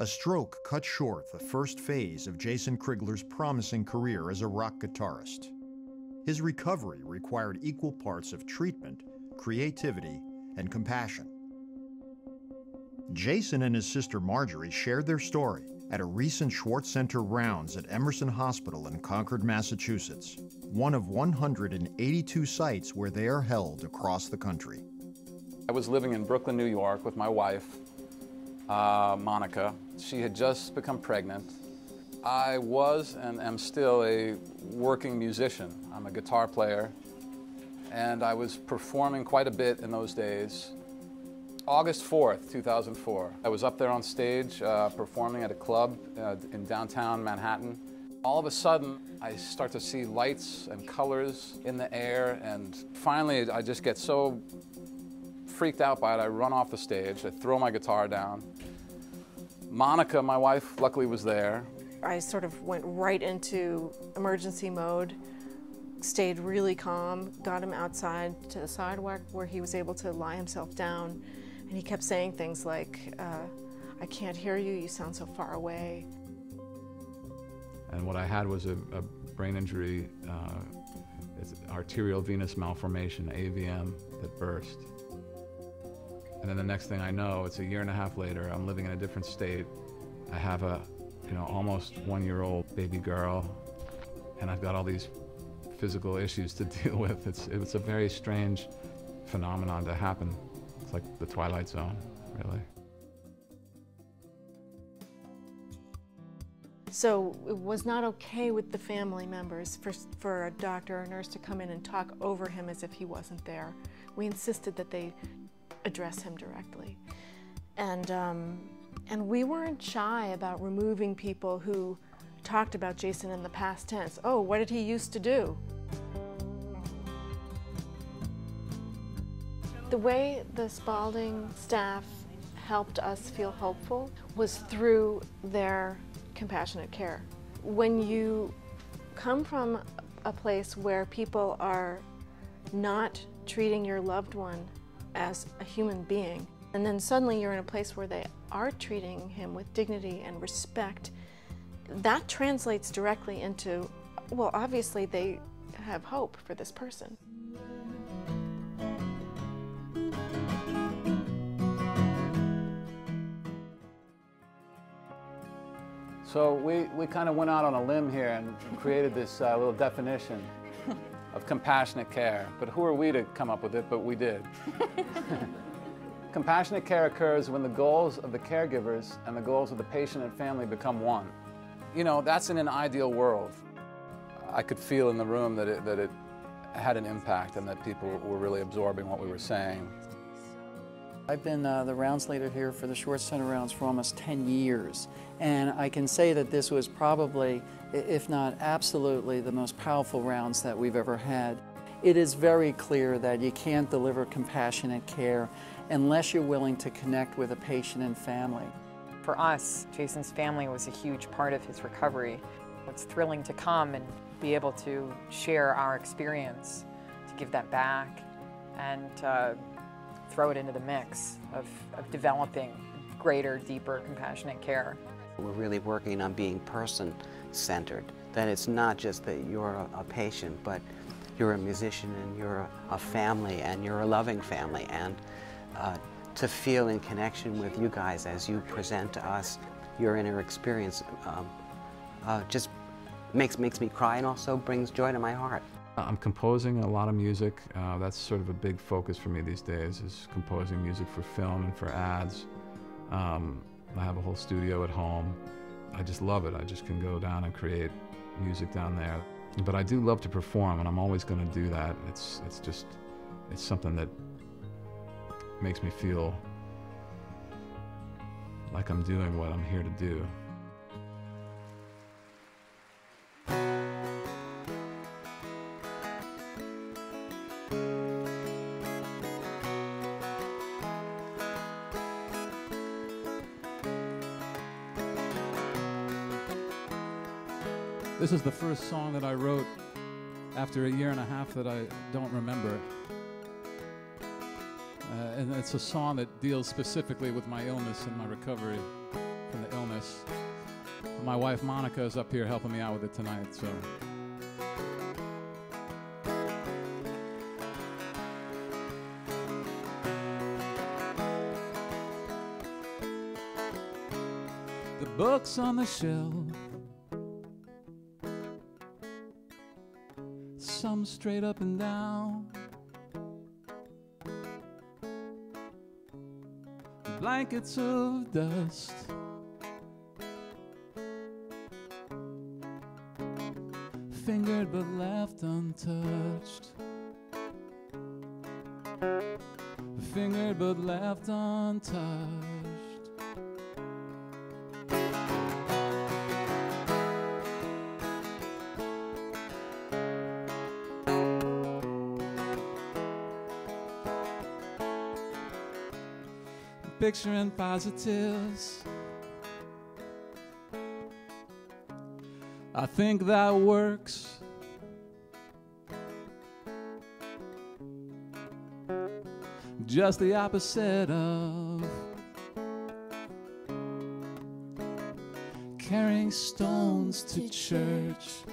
A stroke cut short the first phase of Jason Crigler's promising career as a rock guitarist. His recovery required equal parts of treatment, creativity, and compassion. Jason and his sister Marjorie shared their story at a recent Schwartz Center rounds at Emerson Hospital in Concord, Massachusetts, one of 182 sites where they are held across the country. I was living in Brooklyn, New York with my wife, Monica. She had just become pregnant. I was and am still a working musician. I'm a guitar player, and I was performing quite a bit in those days. August 4th, 2004, I was up there on stage performing at a club in downtown Manhattan. All of a sudden, I start to see lights and colors in the air, and finally I just get so freaked out by it, I run off the stage, I throw my guitar down. Monica, my wife, luckily was there. I sort of went right into emergency mode, stayed really calm, got him outside to the sidewalk where he was able to lie himself down, and he kept saying things like, I can't hear you, you sound so far away. And what I had was a brain injury, it's arterial venous malformation, AVM, that burst. And then the next thing I know, it's a year and a half later, I'm living in a different state. I have a, almost 1-year-old baby girl, and I've got all these physical issues to deal with. It's a very strange phenomenon to happen. It's like the Twilight Zone, really. So it was not okay with the family members for a doctor or a nurse to come in and talk over him as if he wasn't there. We insisted that they address him directly. And we weren't shy about removing people who talked about Jason in the past tense. Oh, what did he used to do? The way the Spalding staff helped us feel hopeful was through their compassionate care. When you come from a place where people are not treating your loved one as a human being, and then suddenly you're in a place where they are treating him with dignity and respect, that translates directly into, well, obviously they have hope for this person. So we kind of went out on a limb here and created this little definition of compassionate care. But who are we to come up with it? But we did. Compassionate care occurs when the goals of the caregivers and the goals of the patient and family become one. That's in an ideal world. I could feel in the room that it had an impact and that people were really absorbing what we were saying. I've been the rounds leader here for the Schwartz Center rounds for almost 10 years. And I can say that this was probably, if not absolutely, the most powerful rounds that we've ever had. It is very clear that you can't deliver compassionate care unless you're willing to connect with a patient and family. For us, Jason's family was a huge part of his recovery. It's thrilling to come and be able to share our experience, to give that back, and throw it into the mix of developing greater, deeper, compassionate care. We're really working on being person-centered, that it's not just that you're a patient, but you're a musician and you're a family and you're a loving family, and to feel in connection with you guys as you present to us your inner experience just makes me cry and also brings joy to my heart. I'm composing a lot of music. That's sort of a big focus for me these days, is composing music for film and for ads. I have a whole studio at home. I just love it. I just can go down and create music down there. But I do love to perform, and I'm always going to do that. It's something that makes me feel like I'm doing what I'm here to do. This is the first song that I wrote after a year and a half that I don't remember. And it's a song that deals specifically with my illness and my recovery from the illness. My wife Monica is up here helping me out with it tonight, so. The books on the shelf, some straight up and down, blankets of dust, fingered but left untouched, fingered but left untouched. Picturing positives, I think that works. Just the opposite of carrying stones to church,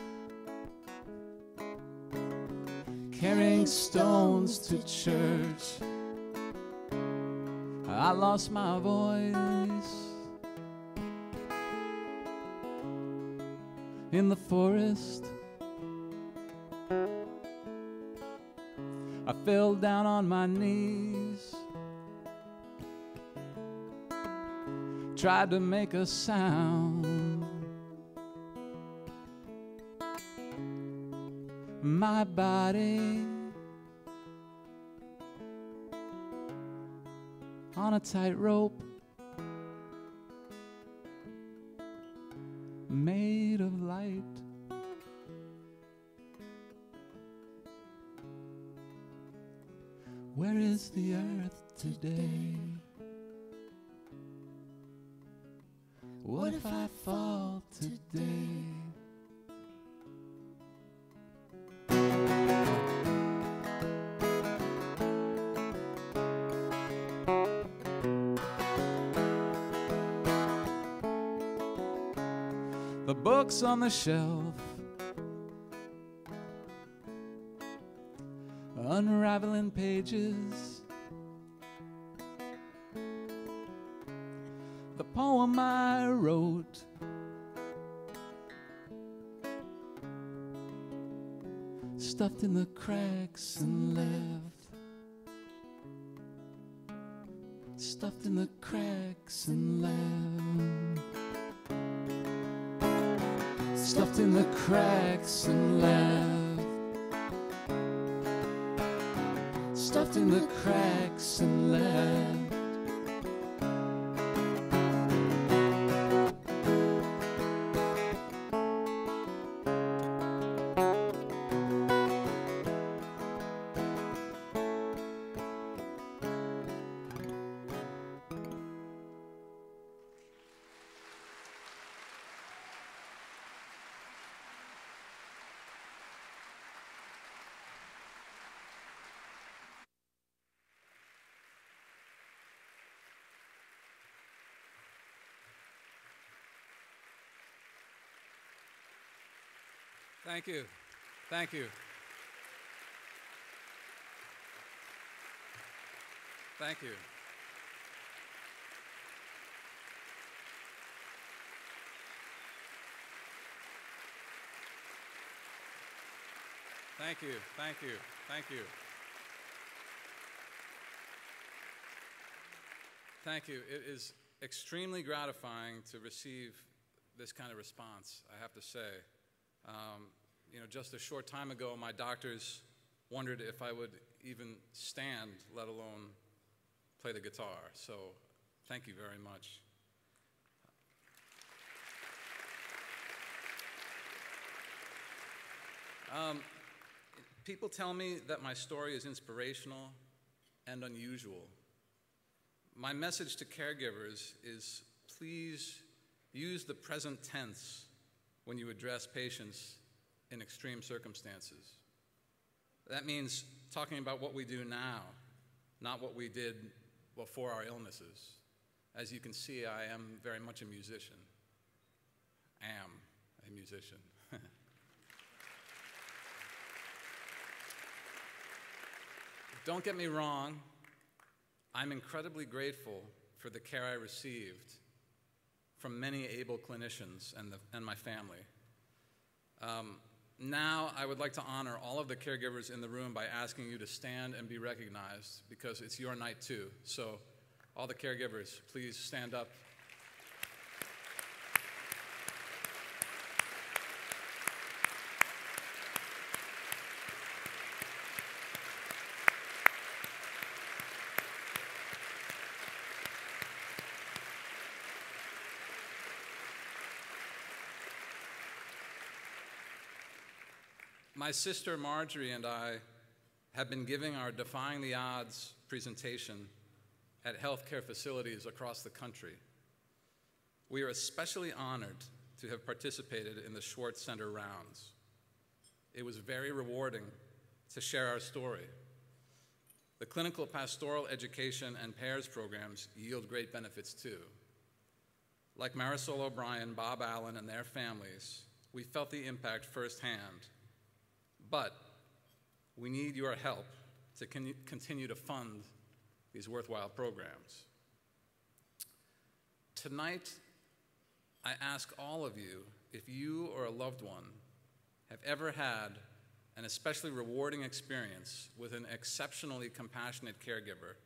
carrying stones to church. I lost my voice in the forest. I fell down on my knees, tried to make a sound. My body on a tightrope made of light. Where is the earth today? What if I fall today? The books on the shelf, unraveling pages. The poem I wrote, stuffed in the cracks and left, stuffed in the cracks and left. Stuffed in the cracks and left, stuffed in the cracks and left. Thank you. Thank you. Thank you. Thank you. Thank you. Thank you. Thank you. It is extremely gratifying to receive this kind of response, I have to say. You know, just a short time ago, my doctors wondered if I would even stand, let alone play the guitar. So, thank you very much. People tell me that my story is inspirational and unusual. My message to caregivers is please use the present tense when you address patients in extreme circumstances. That means talking about what we do now, not what we did before our illnesses. As you can see, I am very much a musician. Am a musician. Don't get me wrong, I'm incredibly grateful for the care I received from many able clinicians and my family. Now I would like to honor all of the caregivers in the room by asking you to stand and be recognized, because it's your night too. So all the caregivers, please stand up. My sister Marjorie and I have been giving our Defying the Odds presentation at healthcare facilities across the country. We are especially honored to have participated in the Schwartz Center rounds. It was very rewarding to share our story. The clinical pastoral education and pairs programs yield great benefits too. Like Marisol O'Brien, Bob Allen, and their families, we felt the impact firsthand. But we need your help to continue to fund these worthwhile programs. Tonight, I ask all of you, if you or a loved one have ever had an especially rewarding experience with an exceptionally compassionate caregiver,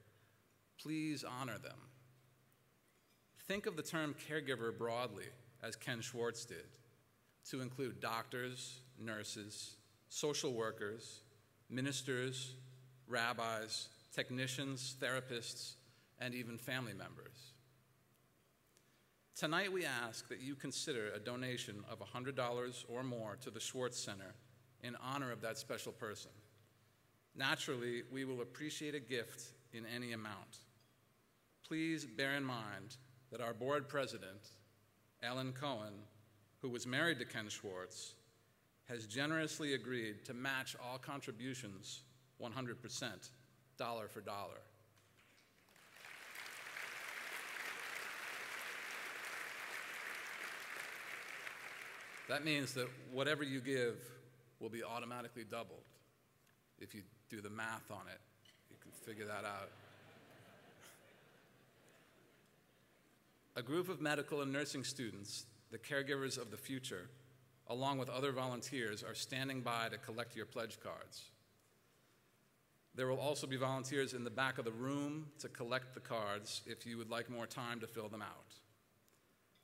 please honor them. Think of the term caregiver broadly, as Ken Schwartz did, to include doctors, nurses, social workers, ministers, rabbis, technicians, therapists, and even family members. Tonight we ask that you consider a donation of $100 or more to the Schwartz Center in honor of that special person. Naturally, we will appreciate a gift in any amount. Please bear in mind that our board president, Ellen Cohen, who was married to Ken Schwartz, has generously agreed to match all contributions 100%, dollar for dollar. That means that whatever you give will be automatically doubled. If you do the math on it, you can figure that out. A group of medical and nursing students, the caregivers of the future, along with other volunteers, are standing by to collect your pledge cards. There will also be volunteers in the back of the room to collect the cards if you would like more time to fill them out.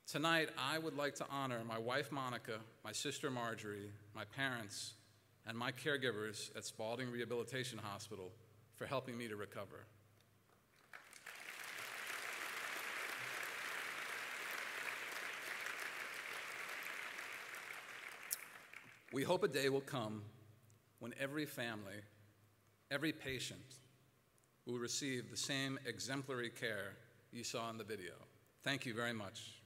Tonight, I would like to honor my wife, Monica, my sister, Marjorie, my parents, and my caregivers at Spaulding Rehabilitation Hospital for helping me to recover. We hope a day will come when every family, every patient will receive the same exemplary care you saw in the video. Thank you very much.